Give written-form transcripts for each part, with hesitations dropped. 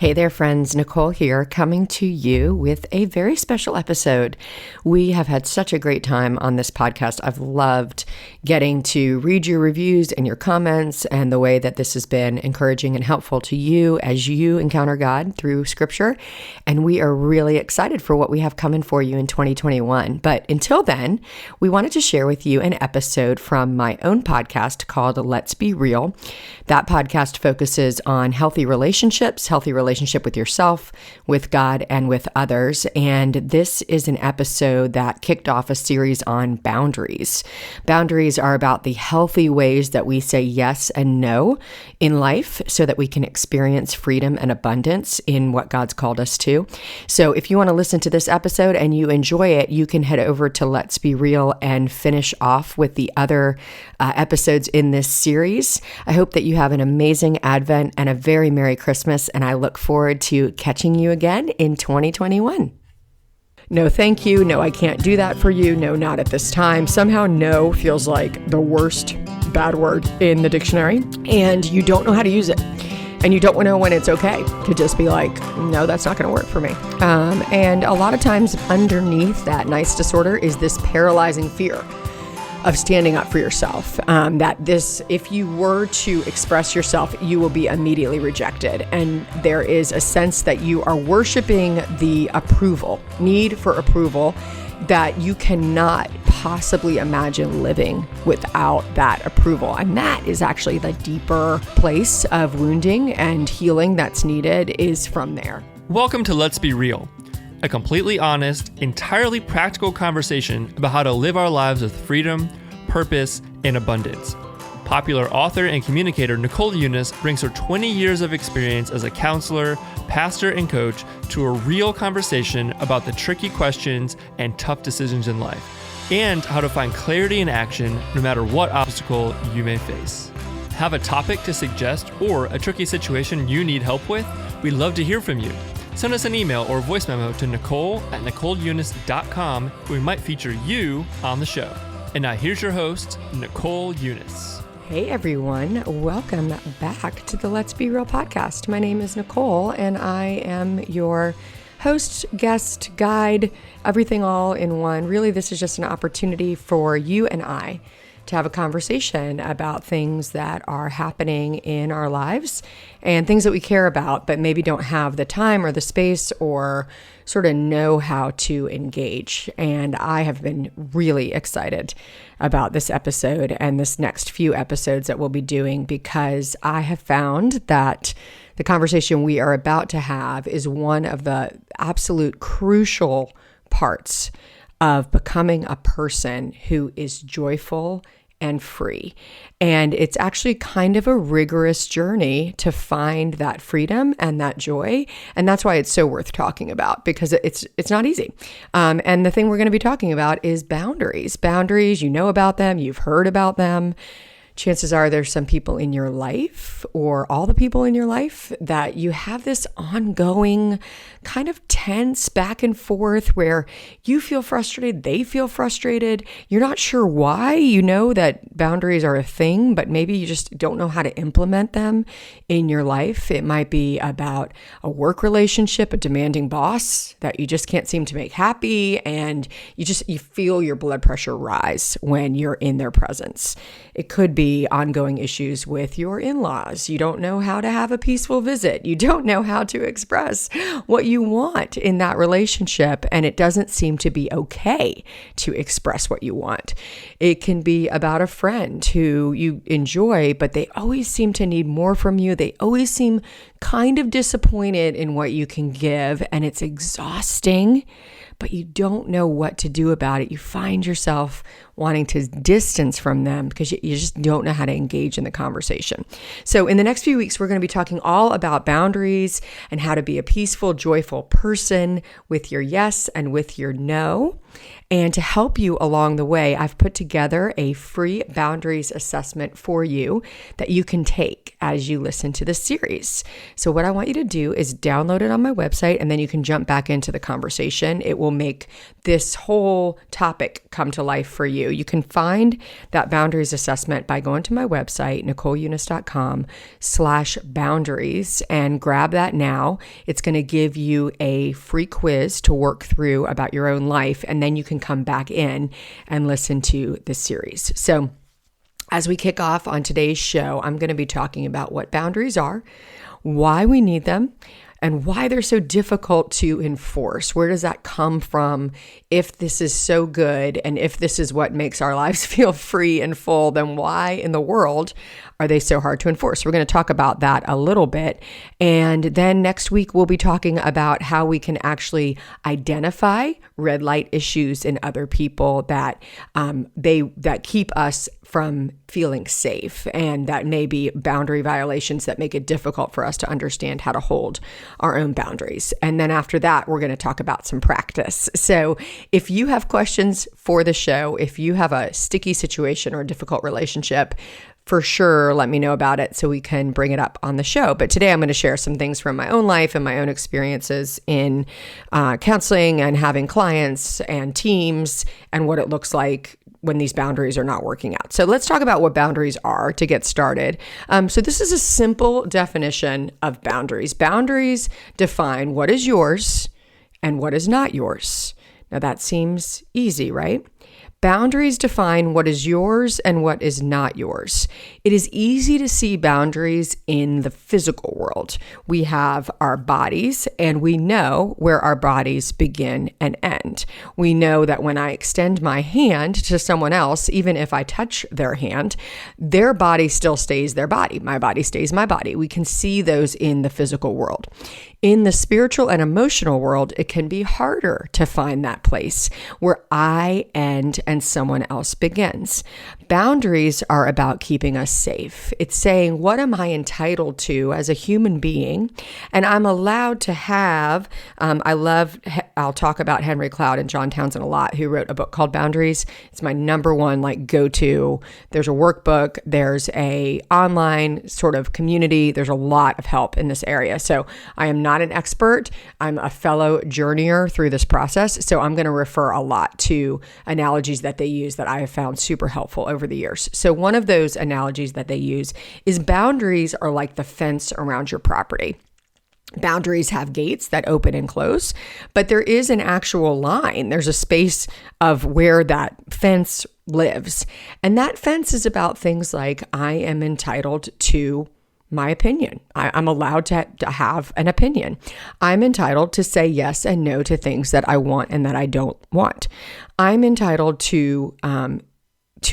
Hey there, friends. Nicole here, coming to you with a very special episode. We have had such a great time on this podcast. I've loved getting to read your reviews and your comments and the way that this has been encouraging and helpful to you as you encounter God through Scripture. And we are really excited for what we have coming for you in 2021. But until then, we wanted to share with you an episode from my own podcast called Let's Be Real. That podcast focuses on healthy relationships with yourself, with God, and with others. And this is an episode that kicked off a series on boundaries. Boundaries are about the healthy ways that we say yes and no in life so that we can experience freedom and abundance in what God's called us to. So if you want to listen to this episode and you enjoy it, you can head over to Let's Be Real and finish off with the other episodes in this series. I hope that you have an amazing Advent and a very Merry Christmas, and I look forward to catching you again in 2021. No, thank you. No, I can't do that for you. No, not at this time. Somehow no feels like the worst bad word in the dictionary, and you don't know how to use it. And you don't know when it's okay to just be like, no, that's not going to work for me. And a lot of times underneath that nice disorder is this paralyzing fear of standing up for yourself, if you were to express yourself, you will be immediately rejected. And there is a sense that you are worshiping the need for approval, that you cannot possibly imagine living without that approval. And that is actually the deeper place of wounding and healing that's needed, is from there. Welcome to Let's Be Real, a completely honest, entirely practical conversation about how to live our lives with freedom, purpose, and abundance. Popular author and communicator Nicole Unice brings her 20 years of experience as a counselor, pastor, and coach to a real conversation about the tricky questions and tough decisions in life, and how to find clarity in action no matter what obstacle you may face. Have a topic to suggest or a tricky situation you need help with? We'd love to hear from you. Send us an email or voice memo to nicole@nicoleunice.com, where we might feature you on the show. And now here's your host, Nicole Unice. Hey everyone, welcome back to the Let's Be Real podcast. My name is Nicole, and I am your host, guest, guide, everything all in one. Really, this is just an opportunity for you and I to have a conversation about things that are happening in our lives and things that we care about, but maybe don't have the time or the space or sort of know how to engage. And I have been really excited about this episode and this next few episodes that we'll be doing, because I have found that the conversation we are about to have is one of the absolute crucial parts of becoming a person who is joyful and free. And it's actually kind of a rigorous journey to find that freedom and that joy. And that's why it's so worth talking about, because it's not easy. And the thing we're going to be talking about is boundaries. Boundaries, you know about them, you've heard about them. Chances are there's some people in your life, or all the people in your life, that you have this ongoing kind of tense back and forth where you feel frustrated, they feel frustrated. You're not sure why. You know that boundaries are a thing, but maybe you just don't know how to implement them in your life. It might be about a work relationship, a demanding boss that you just can't seem to make happy, and you feel your blood pressure rise when you're in their presence. It could be ongoing issues with your in-laws. You don't know how to have a peaceful visit. You don't know how to express what you want in that relationship, and it doesn't seem to be okay to express what you want. It can be about a friend who you enjoy, but they always seem to need more from you. They always seem kind of disappointed in what you can give, and it's exhausting, but you don't know what to do about it. You find yourself wanting to distance from them because you just don't know how to engage in the conversation. So in the next few weeks, we're going to be talking all about boundaries and how to be a peaceful, joyful person with your yes and with your no. And to help you along the way, I've put together a free boundaries assessment for you that you can take as you listen to this series. So what I want you to do is download it on my website, and then you can jump back into the conversation. It will make this whole topic come to life for you. you. You can find that boundaries assessment by going to my website, NicoleUnice.com/boundaries, and grab that now. It's going to give you a free quiz to work through about your own life, and then you can come back in and listen to this series. So as we kick off on today's show, I'm going to be talking about what boundaries are, why we need them, and why they're so difficult to enforce. Where does that come from? If this is so good, and if this is what makes our lives feel free and full, then why in the world are they so hard to enforce? We're going to talk about that a little bit. And then next week, we'll be talking about how we can actually identify red light issues in other people that that keep us from feeling safe, and that may be boundary violations that make it difficult for us to understand how to hold our own boundaries. And then after that, we're going to talk about some practice. So if you have questions for the show, if you have a sticky situation or a difficult relationship, for sure, let me know about it so we can bring it up on the show. But today I'm going to share some things from my own life and my own experiences in counseling and having clients and teams, and what it looks like when these boundaries are not working out. So let's talk about what boundaries are to get started. So this is a simple definition of boundaries. Boundaries define what is yours and what is not yours. Now that seems easy, right? Boundaries define what is yours and what is not yours. It is easy to see boundaries in the physical world. We have our bodies, and we know where our bodies begin and end. We know that when I extend my hand to someone else, even if I touch their hand, their body still stays their body. My body stays my body. We can see those in the physical world. In the spiritual and emotional world, it can be harder to find that place where I end and someone else begins. Boundaries are about keeping us safe. It's saying, what am I entitled to as a human being? And I'm allowed to have, I'll talk about Henry Cloud and John Townsend a lot, who wrote a book called Boundaries. It's my number one go-to. There's a workbook, there's a online sort of community, there's a lot of help in this area. So I am not an expert. I'm a fellow journeyer through this process. So I'm going to refer a lot to analogies that they use that I have found super helpful over the years. So one of those analogies that they use is boundaries are like the fence around your property. Boundaries have gates that open and close, but there is an actual line. There's a space of where that fence lives. And that fence is about things like, I am entitled to my opinion. I'm allowed to have an opinion. I'm entitled to say yes and no to things that I want and that I don't want. I'm entitled to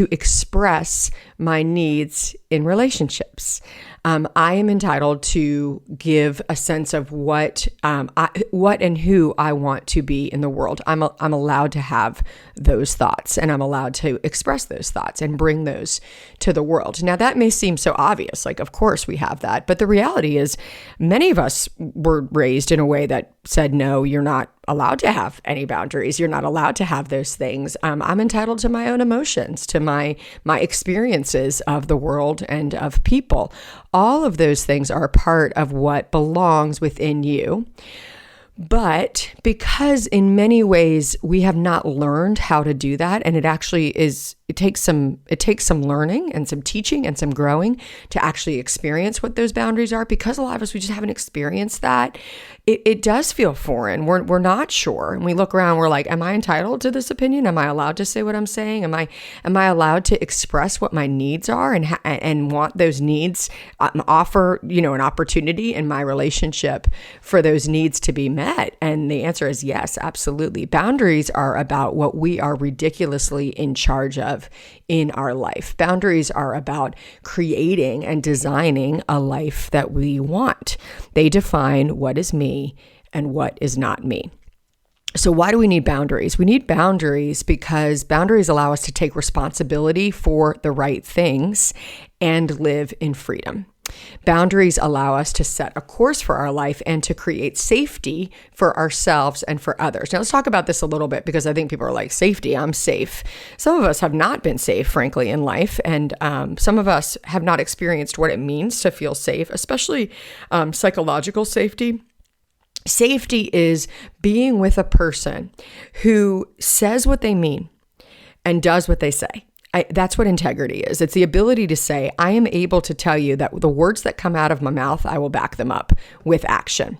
express my needs in relationships. I am entitled to give a sense of what and who I want to be in the world. I'm allowed to have those thoughts, and I'm allowed to express those thoughts and bring those to the world. Now that may seem so obvious, like of course we have that, but the reality is many of us were raised in a way that said, no, you're not allowed to have any boundaries. You're not allowed to have those things. I'm entitled to my own emotions, to my experiences of the world and of people. All of those things are a part of what belongs within you. But because in many ways we have not learned how to do that, and it actually is, it takes some learning and some teaching and some growing to actually experience what those boundaries are. Because a lot of us, we just haven't experienced that. It does feel foreign. We're not sure, and we look around. We're like, am I entitled to this opinion? Am I allowed to say what I'm saying? Am I allowed to express what my needs are and want those needs? Offer an opportunity in my relationship for those needs to be met. And the answer is yes, absolutely. Boundaries are about what we are ridiculously in charge of in our life. Boundaries are about creating and designing a life that we want. They define what is me and what is not me. So why do we need boundaries? We need boundaries because boundaries allow us to take responsibility for the right things and live in freedom. Boundaries allow us to set a course for our life and to create safety for ourselves and for others. Now let's talk about this a little bit, because I think people are like, safety, I'm safe. Some of us have not been safe, frankly, in life. And some of us have not experienced what it means to feel safe, especially psychological safety. Safety is being with a person who says what they mean and does what they say. That's what integrity is. It's the ability to say, I am able to tell you that the words that come out of my mouth, I will back them up with action.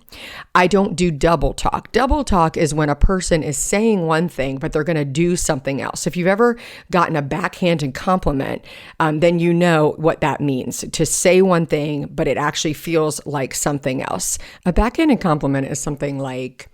I don't do double talk. Double talk is when a person is saying one thing, but they're going to do something else. If you've ever gotten a backhanded compliment, then you know what that means. To say one thing, but it actually feels like something else. A backhanded compliment is something like,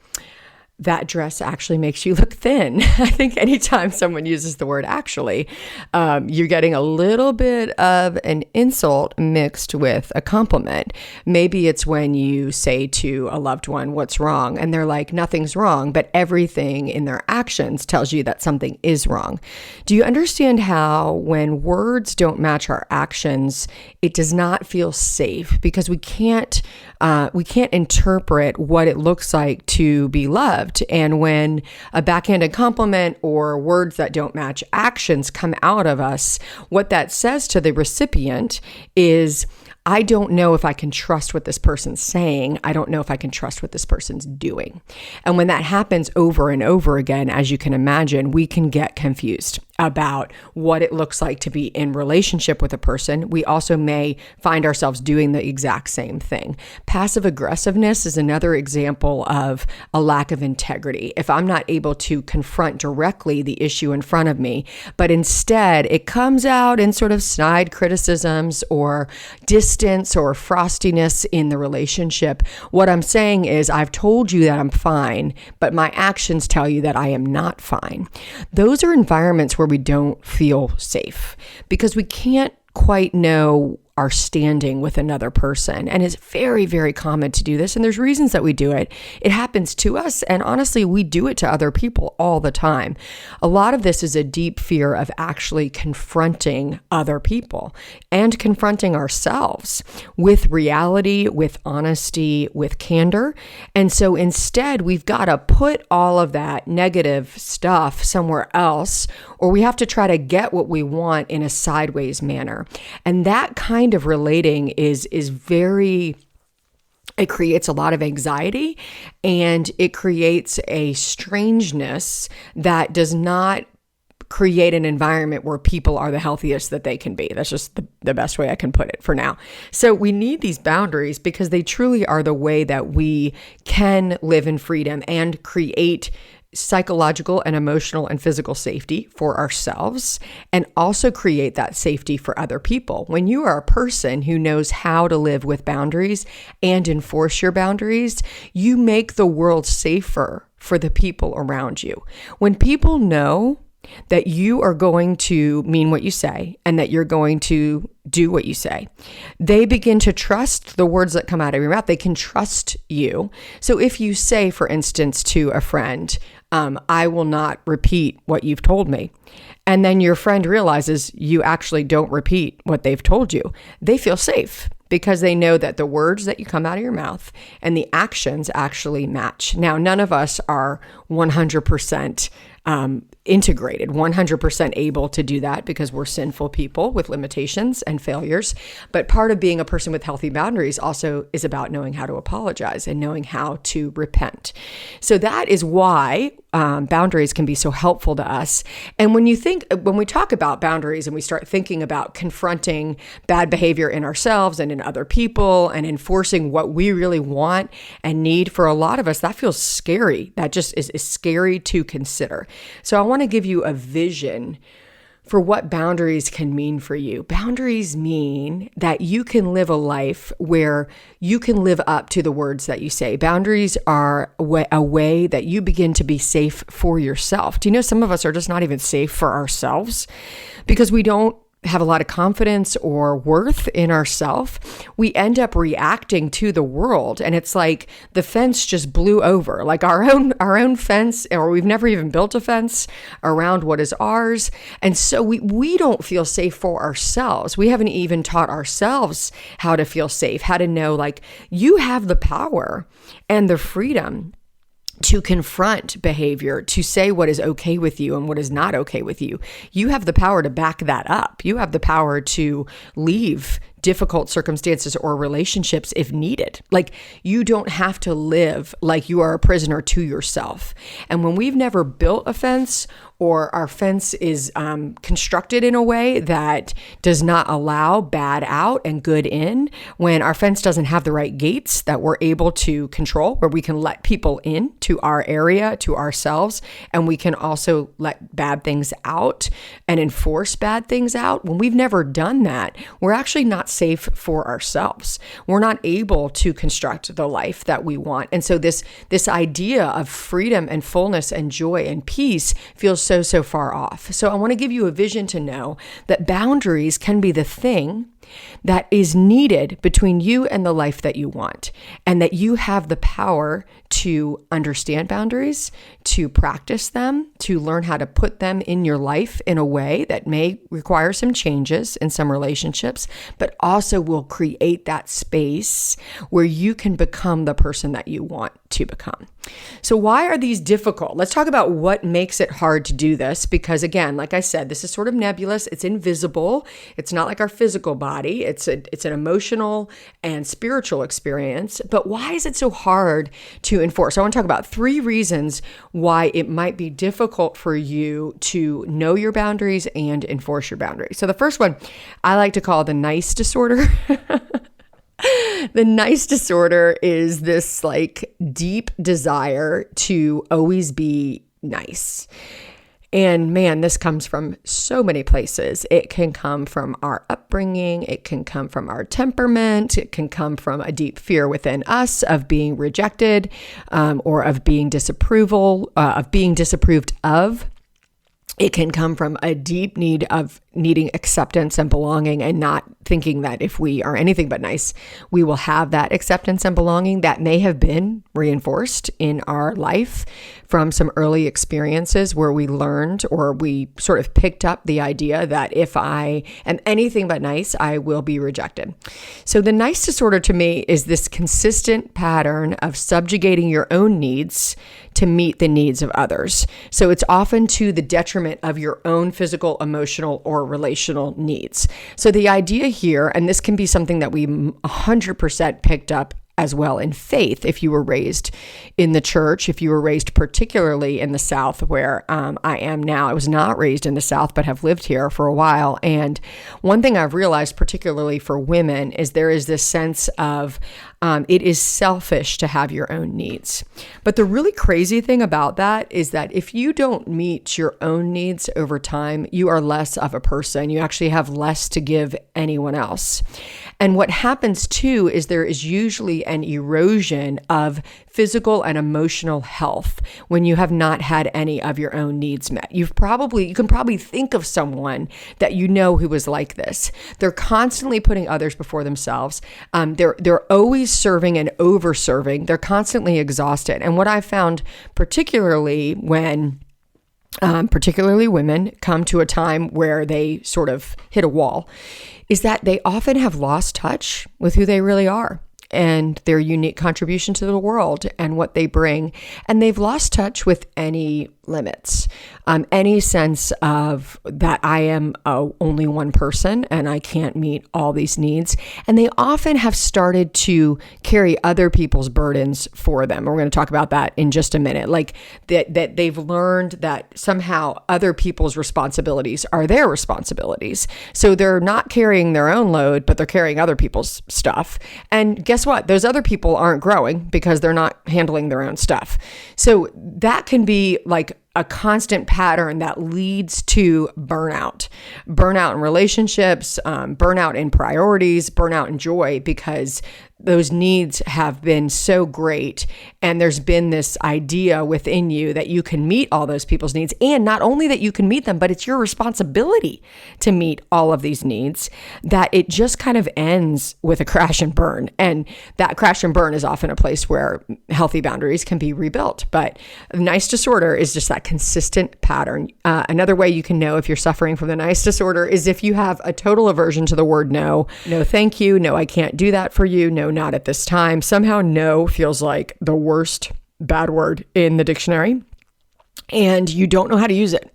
that dress actually makes you look thin. I think anytime someone uses the word actually, you're getting a little bit of an insult mixed with a compliment. Maybe it's when you say to a loved one, what's wrong? And they're like, nothing's wrong, but everything in their actions tells you that something is wrong. Do you understand how when words don't match our actions, it does not feel safe because we can't interpret what it looks like to be loved. And when a backhanded compliment or words that don't match actions come out of us, what that says to the recipient is, I don't know if I can trust what this person's saying. I don't know if I can trust what this person's doing. And when that happens over and over again, as you can imagine, we can get confused about what it looks like to be in relationship with a person. We also may find ourselves doing the exact same thing. Passive aggressiveness is another example of a lack of integrity. If I'm not able to confront directly the issue in front of me, but instead it comes out in sort of snide criticisms or distance or frostiness in the relationship, what I'm saying is, I've told you that I'm fine, but my actions tell you that I am not fine. Those are environments where we don't feel safe because we can't quite know our standing with another person. And it's very, very common to do this. And there's reasons that we do it. It happens to us. And honestly, we do it to other people all the time. A lot of this is a deep fear of actually confronting other people and confronting ourselves with reality, with honesty, with candor. And so instead, we've got to put all of that negative stuff somewhere else, or we have to try to get what we want in a sideways manner. And that kind of relating is very, it creates a lot of anxiety and it creates a strangeness that does not create an environment where people are the healthiest that they can be. That's just the best way I can put it for now. So we need these boundaries because they truly are the way that we can live in freedom and create psychological and emotional and physical safety for ourselves and also create that safety for other people. When you are a person who knows how to live with boundaries and enforce your boundaries, you make the world safer for the people around you. When people know that you are going to mean what you say and that you're going to do what you say, they begin to trust the words that come out of your mouth. They can trust you. So if you say, for instance, to a friend, I will not repeat what you've told me, and then your friend realizes you actually don't repeat what they've told you, they feel safe because they know that the words that you come out of your mouth and the actions actually match. Now, none of us are 100% integrated, 100% able to do that because we're sinful people with limitations and failures. But part of being a person with healthy boundaries also is about knowing how to apologize and knowing how to repent. So that is why boundaries can be so helpful to us. And when we talk about boundaries and we start thinking about confronting bad behavior in ourselves and in other people and enforcing what we really want and need, for a lot of us, that feels scary. That just is scary to consider. So I want to give you a vision for what boundaries can mean for you. Boundaries mean that you can live a life where you can live up to the words that you say. Boundaries are a way that you begin to be safe for yourself. Do you know some of us are just not even safe for ourselves because we don't have a lot of confidence or worth in ourselves? We end up reacting to the world, and it's like the fence just blew over, like our own fence, or we've never even built a fence around what is ours. And so we don't feel safe for ourselves. We haven't even taught ourselves how to feel safe, how to know, like, you have the power and the freedom to confront behavior, to say what is okay with you and what is not okay with you. You have the power to back that up. You have the power to leave difficult circumstances or relationships if needed. Like, you don't have to live like you are a prisoner to yourself. And when we've never built a fence or our fence is constructed in a way that does not allow bad out and good in, when our fence doesn't have the right gates that we're able to control, where we can let people in to our area, to ourselves, and we can also let bad things out and enforce bad things out. When we've never done that, we're actually not safe for ourselves. We're not able to construct the life that we want. And so this idea of freedom and fullness and joy and peace feels so far off. So I want to give you a vision to know that boundaries can be the thing that is needed between you and the life that you want, and that you have the power to understand boundaries, to practice them, to learn how to put them in your life in a way that may require some changes in some relationships, but also will create that space where you can become the person that you want to become. So why are these difficult? Let's talk about what makes it hard to do this, because again, like I said, this is sort of nebulous. It's invisible. It's not like our physical body. It's an emotional and spiritual experience. But why is it so hard to enforce? I want to talk about 3 reasons why it might be difficult for you to know your boundaries and enforce your boundaries. So the first one I like to call the nice disorder. The nice disorder is this like deep desire to always be nice. And man, this comes from so many places. It can come from our upbringing. It can come from our temperament. It can come from a deep fear within us of being rejected, or of being disapproved of. It can come from a deep need of needing acceptance and belonging, and not thinking that if we are anything but nice, we will have that acceptance and belonging that may have been reinforced in our life from some early experiences where we learned, or we sort of picked up the idea that if I am anything but nice, I will be rejected. So the nice disorder to me is this consistent pattern of subjugating your own needs to meet the needs of others. So it's often to the detriment of your own physical, emotional, or relational needs. So the idea here, and this can be something that we 100% picked up as well in faith, if you were raised in the church, if you were raised particularly in the South, where I am now. I was not raised in the South, but have lived here for a while. And one thing I've realized, particularly for women, is there is this sense of it is selfish to have your own needs. But the really crazy thing about that is that if you don't meet your own needs over time, you are less of a person. You actually have less to give anyone else. And what happens too is there is usually an erosion of physical and emotional health when you have not had any of your own needs met. You can probably think of someone that you know who is like this. They're constantly putting others before themselves. They're always serving and over-serving. They're constantly exhausted. And what I found, particularly when women come to a time where they sort of hit a wall, is that they often have lost touch with who they really are and their unique contribution to the world and what they bring. And they've lost touch with any limits, any sense of that I am only one person and I can't meet all these needs. And they often have started to carry other people's burdens for them. We're going to talk about that in just a minute. Like that they've learned that somehow other people's responsibilities are their responsibilities. So they're not carrying their own load, but they're carrying other people's stuff. And guess what? Those other people aren't growing because they're not handling their own stuff. So that can be like a constant pattern that leads to burnout in relationships, burnout in priorities, burnout in joy, because those needs have been so great. And there's been this idea within you that you can meet all those people's needs. And not only that you can meet them, but it's your responsibility to meet all of these needs, that it just kind of ends with a crash and burn. And that crash and burn is often a place where healthy boundaries can be rebuilt. But nice disorder is just that consistent pattern. Another way you can know if you're suffering from the nice disorder is if you have a total aversion to the word no. No, thank you. No, I can't do that for you. No, not at this time. Somehow no feels like the worst bad word in the dictionary. And you don't know how to use it.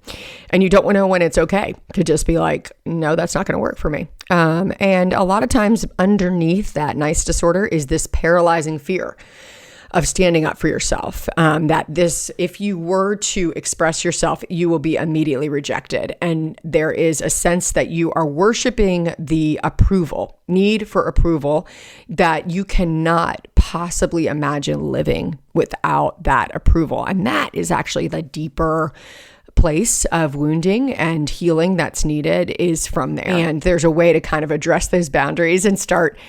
And you don't know when it's okay to just be like, no, that's not going to work for me. And a lot of times underneath that nice disorder is this paralyzing fear of standing up for yourself. That this, if you were to express yourself, you will be immediately rejected. And there is a sense that you are worshiping the need for approval, that you cannot possibly imagine living without that approval. And that is actually the deeper place of wounding and healing that's needed, is from there. And there's a way to kind of address those boundaries and start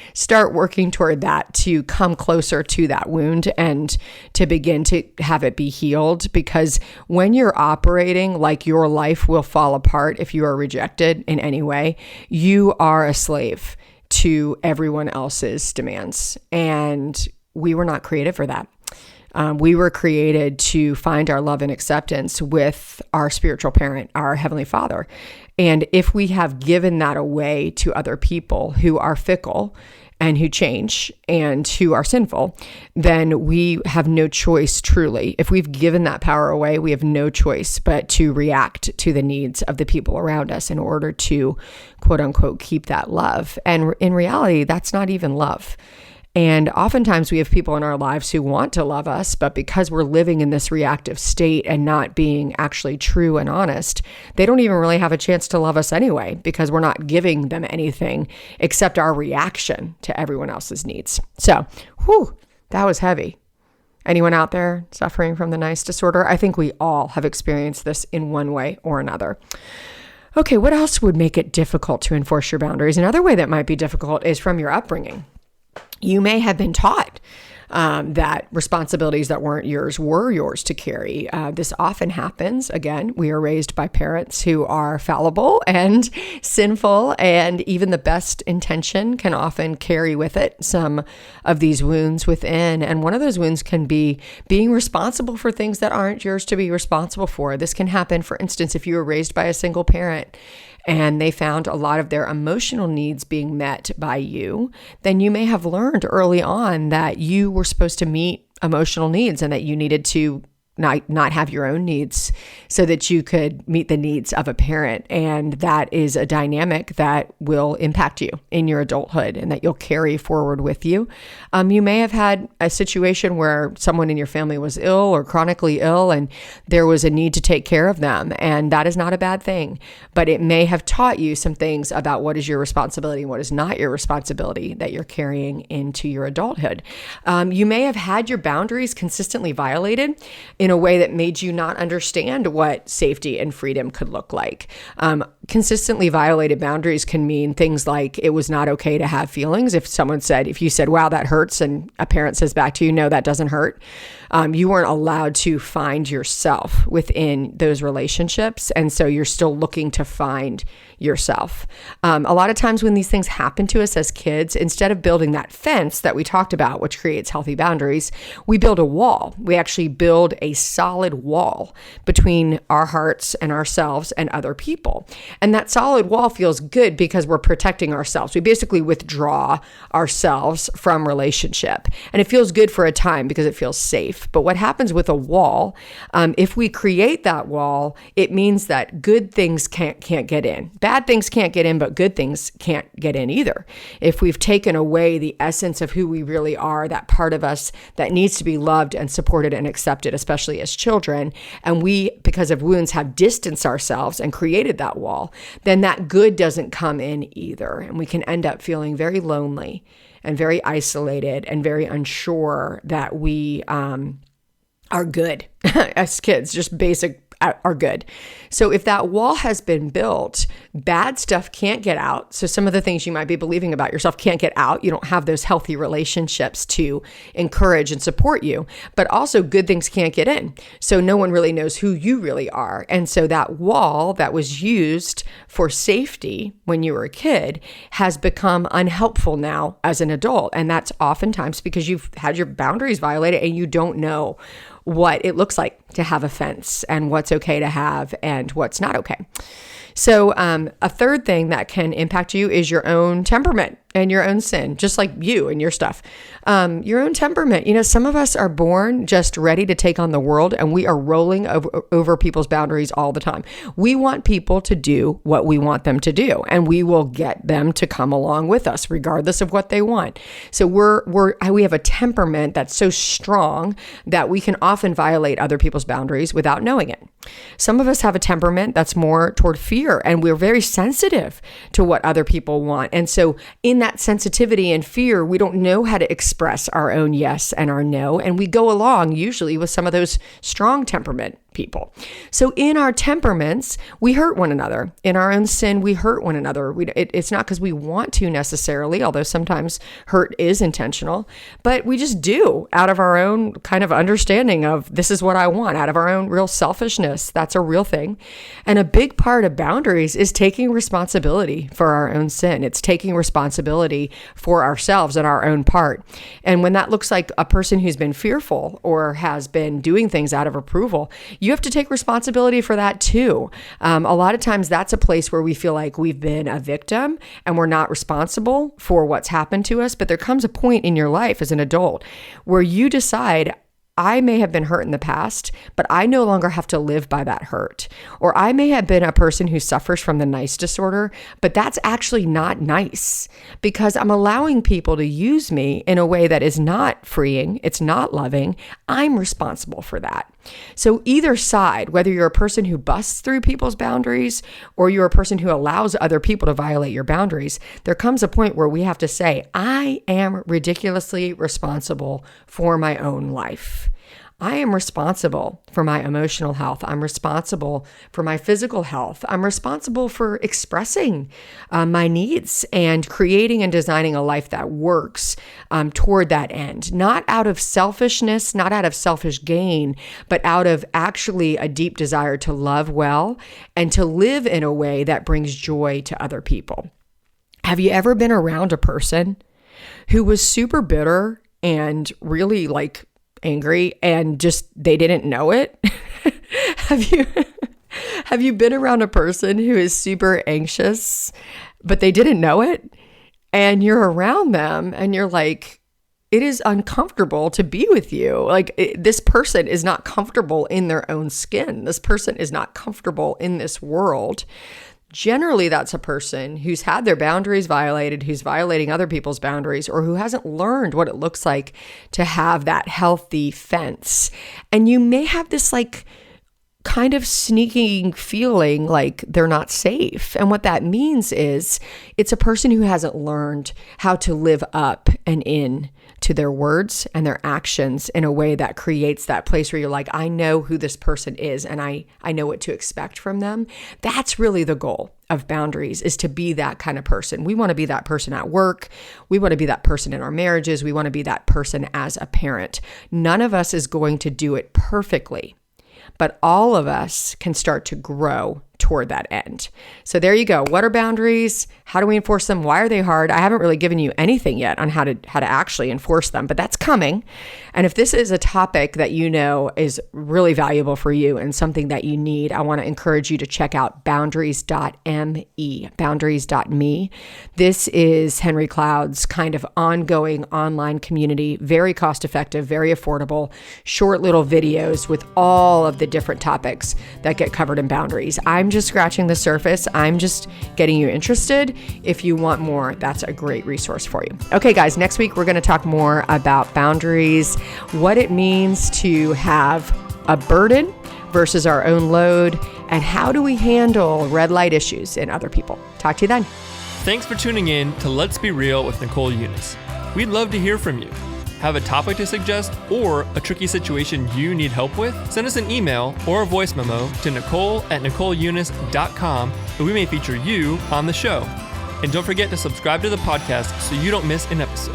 working toward that, to come closer to that wound and to begin to have it be healed. Because when you're operating like your life will fall apart if you are rejected in any way, you are a slave to everyone else's demands. And we were not created for that. We were created to find our love and acceptance with our spiritual parent, our Heavenly Father. And if we have given that away to other people who are fickle and who change and who are sinful, then we have no choice, truly. If we've given that power away, we have no choice but to react to the needs of the people around us in order to, quote unquote, keep that love. And in reality, that's not even love. And oftentimes we have people in our lives who want to love us, but because we're living in this reactive state and not being actually true and honest, they don't even really have a chance to love us anyway, because we're not giving them anything except our reaction to everyone else's needs. So, that was heavy. Anyone out there suffering from the nice disorder? I think we all have experienced this in one way or another. Okay, what else would make it difficult to enforce your boundaries? Another way that might be difficult is from your upbringing. You may have been taught that responsibilities that weren't yours were yours to carry. This often happens. Again, we are raised by parents who are fallible and sinful, and even the best intention can often carry with it some of these wounds within. And one of those wounds can be being responsible for things that aren't yours to be responsible for. This can happen, for instance, if you were raised by a single parent and they found a lot of their emotional needs being met by you, then you may have learned early on that you were supposed to meet emotional needs and that you needed to not have your own needs so that you could meet the needs of a parent. And that is a dynamic that will impact you in your adulthood and that you'll carry forward with you. You may have had a situation where someone in your family was ill or chronically ill and there was a need to take care of them. And that is not a bad thing, but it may have taught you some things about what is your responsibility and what is not your responsibility that you're carrying into your adulthood. You may have had your boundaries consistently violated in a way that made you not understand what safety and freedom could look like. Consistently violated boundaries can mean things like it was not okay to have feelings. If you said, wow, that hurts, and a parent says back to you, no, that doesn't hurt. You weren't allowed to find yourself within those relationships. And so you're still looking to find yourself. A lot of times when these things happen to us as kids, instead of building that fence that we talked about, which creates healthy boundaries, we build a wall. We actually build a solid wall between our hearts and ourselves and other people. And that solid wall feels good because we're protecting ourselves. We basically withdraw ourselves from relationship. And it feels good for a time because it feels safe. But what happens with a wall, if we create that wall, it means that good things can't get in. Bad things can't get in, but good things can't get in either. If we've taken away the essence of who we really are, that part of us that needs to be loved and supported and accepted, especially as children, and we, because of wounds, have distanced ourselves and created that wall, then that good doesn't come in either. And we can end up feeling very lonely and very isolated and very unsure that we are good as kids, just basic are good. So if that wall has been built, bad stuff can't get out. So some of the things you might be believing about yourself can't get out. You don't have those healthy relationships to encourage and support you, but also good things can't get in. So no one really knows who you really are. And so that wall that was used for safety when you were a kid has become unhelpful now as an adult. And that's oftentimes because you've had your boundaries violated and you don't know what it looks like to have a fence and what's okay to have and what's not okay. So a third thing that can impact you is your own temperament and your own sin, just like you and your stuff. Your own temperament. Some of us are born just ready to take on the world, and we are rolling over people's boundaries all the time. We want people to do what we want them to do, and we will get them to come along with us, regardless of what they want. So we have a temperament that's so strong that we can often violate other people's boundaries without knowing it. Some of us have a temperament that's more toward fear, and we're very sensitive to what other people want. And so in that sensitivity and fear, we don't know how to express our own yes and our no. And we go along usually with some of those strong temperament people. So in our temperaments, we hurt one another. In our own sin, we hurt one another. It's not because we want to necessarily, although sometimes hurt is intentional, but we just do out of our own kind of understanding of this is what I want, out of our own real selfishness. That's a real thing. And a big part of boundaries is taking responsibility for our own sin. It's taking responsibility for ourselves and our own part. And when that looks like a person who's been fearful or has been doing things out of approval, you have to take responsibility for that too. A lot of times that's a place where we feel like we've been a victim and we're not responsible for what's happened to us. But there comes a point in your life as an adult where you decide, I may have been hurt in the past, but I no longer have to live by that hurt. Or I may have been a person who suffers from the nice disorder, but that's actually not nice because I'm allowing people to use me in a way that is not freeing. It's not loving. I'm responsible for that. So either side, whether you're a person who busts through people's boundaries or you're a person who allows other people to violate your boundaries, there comes a point where we have to say, I am ridiculously responsible for my own life. I am responsible for my emotional health. I'm responsible for my physical health. I'm responsible for expressing my needs and creating and designing a life that works toward that end. Not out of selfishness, not out of selfish gain, but out of actually a deep desire to love well and to live in a way that brings joy to other people. Have you ever been around a person who was super bitter and really angry and just they didn't know it? Have you been around a person who is super anxious but they didn't know it, and you're around them and you're like, it is uncomfortable to be with you. This person is not comfortable in their own skin. This person is not comfortable in this world. Generally, that's a person who's had their boundaries violated, who's violating other people's boundaries, or who hasn't learned what it looks like to have that healthy fence. And you may have this kind of sneaking feeling like they're not safe. And what that means is it's a person who hasn't learned how to live up and in to their words and their actions in a way that creates that place where you're like, I know who this person is and I know what to expect from them. That's really the goal of boundaries, is to be that kind of person. We want to be that person at work. We want to be that person in our marriages. We want to be that person as a parent. None of us is going to do it perfectly, but all of us can start to grow toward that end. So there you go. What are boundaries? How do we enforce them? Why are they hard? I haven't really given you anything yet on how to actually enforce them, but that's coming. And if this is a topic that you know is really valuable for you and something that you need, I want to encourage you to check out boundaries.me, boundaries.me. This is Henry Cloud's kind of ongoing online community, very cost effective, very affordable, short little videos with all of the different topics that get covered in boundaries. I'm just scratching the surface. I'm just getting you interested. If you want more, that's a great resource for you. Okay, guys, next week we're going to talk more about boundaries, what it means to have a burden versus our own load, and how do we handle red light issues in other people. Talk to you then. Thanks for tuning in to Let's Be Real with Nicole Unice. We'd love to hear from you. Have a topic to suggest or a tricky situation you need help with? Send us an email or a voice memo to nicole@nicoleunice.com and we may feature you on the show. And don't forget to subscribe to the podcast so you don't miss an episode.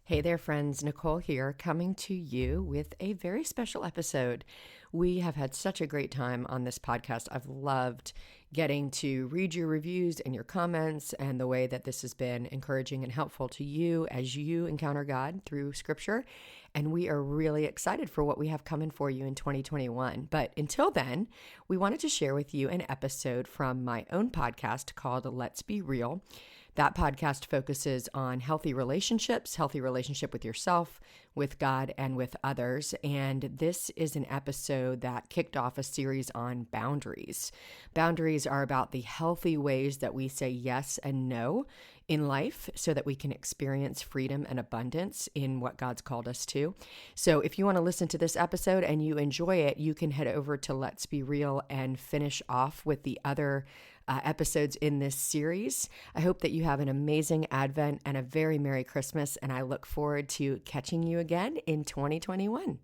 Hey there, friends. Nicole here, coming to you with a very special episode. We have had such a great time on this podcast. I've loved getting to read your reviews and your comments and the way that this has been encouraging and helpful to you as you encounter God through Scripture. And we are really excited for what we have coming for you in 2021. But until then, we wanted to share with you an episode from my own podcast called Let's Be Real. That podcast focuses on healthy relationships, healthy relationship with yourself, with God, and with others. And this is an episode that kicked off a series on boundaries. Boundaries are about the healthy ways that we say yes and no in life so that we can experience freedom and abundance in what God's called us to. So if you want to listen to this episode and you enjoy it, you can head over to Let's Be Real and finish off with the other episodes in this series. I hope that you have an amazing Advent and a very Merry Christmas, and I look forward to catching you again in 2021.